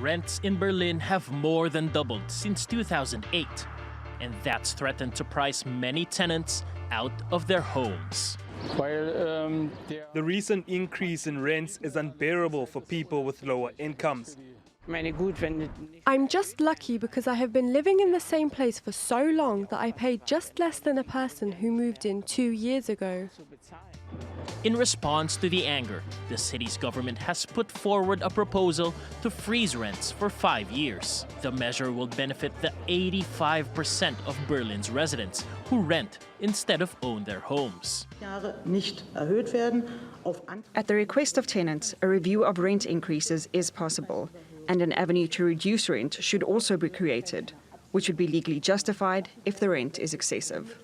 rents in Berlin have more than doubled since 2008, and that's threatened to price many tenants out of their homes. The recent increase in rents is unbearable for people with lower incomes. I'm just lucky because I have been living in the same place for so long that I paid just less than a person who moved in 2 years ago. In response to the anger, the city's government has put forward a proposal to freeze rents for 5 years. The measure will benefit the 85% of Berlin's residents who rent instead of own their homes. At the request of tenants, a review of rent increases is possible, and an avenue to reduce rent should also be created, which would be legally justified if the rent is excessive.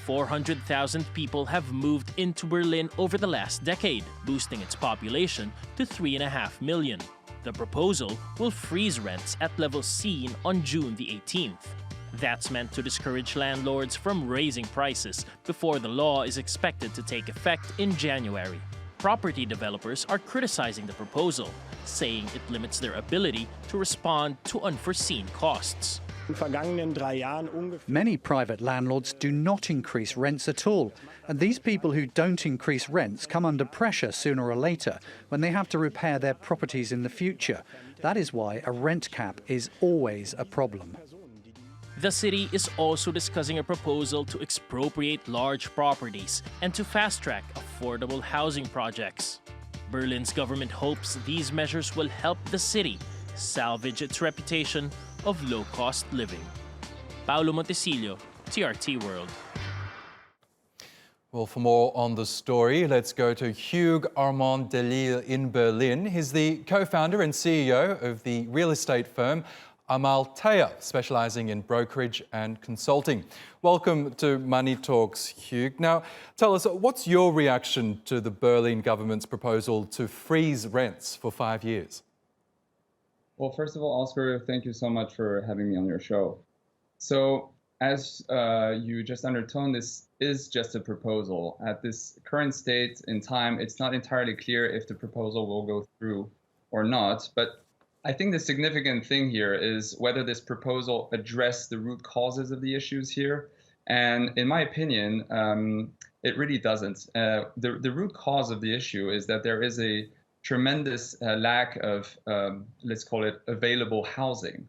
400,000 people have moved into Berlin over the last decade, boosting its population to 3.5 million. The proposal will freeze rents at levels seen on June the 18th. That's meant to discourage landlords from raising prices before the law is expected to take effect in January. Property developers are criticizing the proposal, saying it limits their ability to respond to unforeseen costs. Many private landlords do not increase rents at all, and these people who don't increase rents come under pressure sooner or later when they have to repair their properties in the future. That is why a rent cap is always a problem. The city is also discussing a proposal to expropriate large properties and to fast-track affordable housing projects. Berlin's government hopes these measures will help the city salvage its reputation of low-cost living. Paolo Montecillo, TRT World. Well, for more on the story, let's go to Hugues Armand Delille in Berlin. He's the co-founder and CEO of the real estate firm Amalthea, specialising in brokerage and consulting. Welcome to Money Talks, Hugues. Now, tell us, what's your reaction to the Berlin government's proposal to freeze rents for 5 years? Well, first of all, Oscar, thank you so much for having me on your show. So, as you just undertoned, this is just a proposal. At this current state in time, it's not entirely clear if the proposal will go through or not, but I think the significant thing here is whether this proposal addresses the root causes of the issues here. And in my opinion, it really doesn't. The root cause of the issue is that there is a tremendous lack of, let's call it, available housing.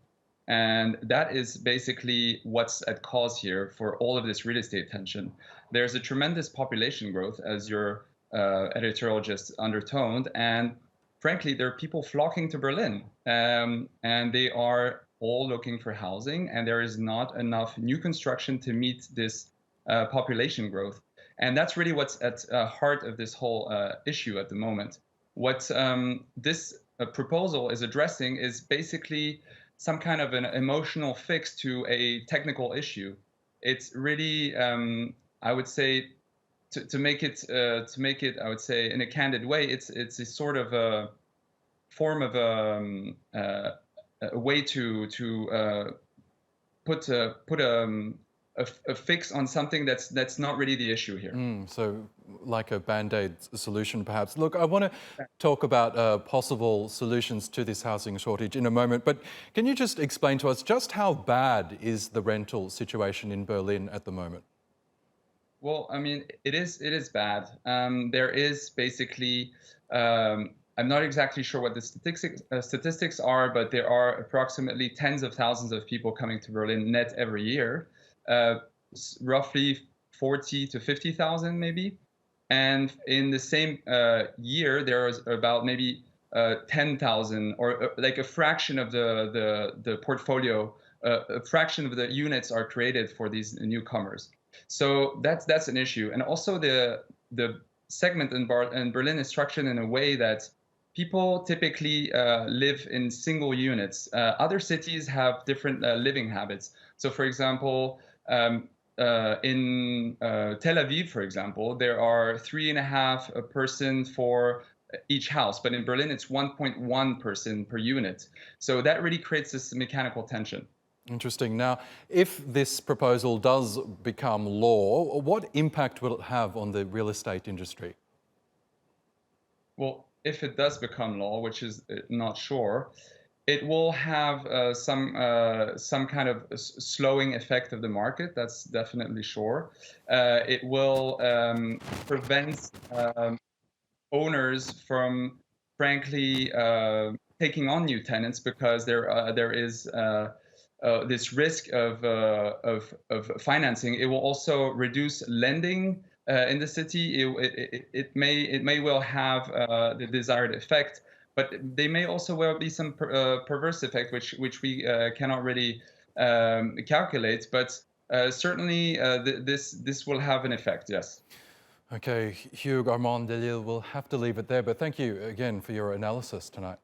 And that is basically what's at cause here for all of this real estate tension. There's a tremendous population growth, as your editorial just undertoned, and frankly, there are people flocking to Berlin, and they are all looking for housing, and there is not enough new construction to meet this population growth. And that's really what's at the heart of this whole issue at the moment. What this proposal is addressing is basically some kind of an emotional fix to a technical issue. It's really, I would say, to make it, I would say, in a candid way, it's a sort of a form of a way to put a fix on something that's not really the issue here. So like a Band-Aid solution, perhaps. Look, I want to talk about possible solutions to this housing shortage in a moment, but can you just explain to us just how bad is the rental situation in Berlin at the moment? Well, I mean, it is bad. There is basically, I'm not exactly sure what the statistics are, but there are approximately tens of thousands of people coming to Berlin net every year, roughly 40 to 50,000 maybe. And in the same year, there was about maybe 10,000, or like a fraction of the portfolio, a fraction of the units are created for these newcomers. So that's an issue. And also the segment in Berlin is structured in a way that people typically live in single units. Other cities have different living habits. So for example, in Tel Aviv, for example, there are 3.5 person for each house, but in Berlin it's 1.1 person per unit. So that really creates this mechanical tension. Interesting. Now, if this proposal does become law, what impact will it have on the real estate industry? Well, if it does become law, which is not sure, It will have some kind of slowing effect of the market. That's definitely sure. It will prevent owners from, frankly, taking on new tenants because there is this risk of financing. It will also reduce lending in the city. It may well have the desired effect, but there may also well be some perverse effect, which we cannot really calculate. But certainly, this will have an effect. Yes. Okay, Hugues Armand Delille, we'll have to leave it there, but thank you again for your analysis tonight.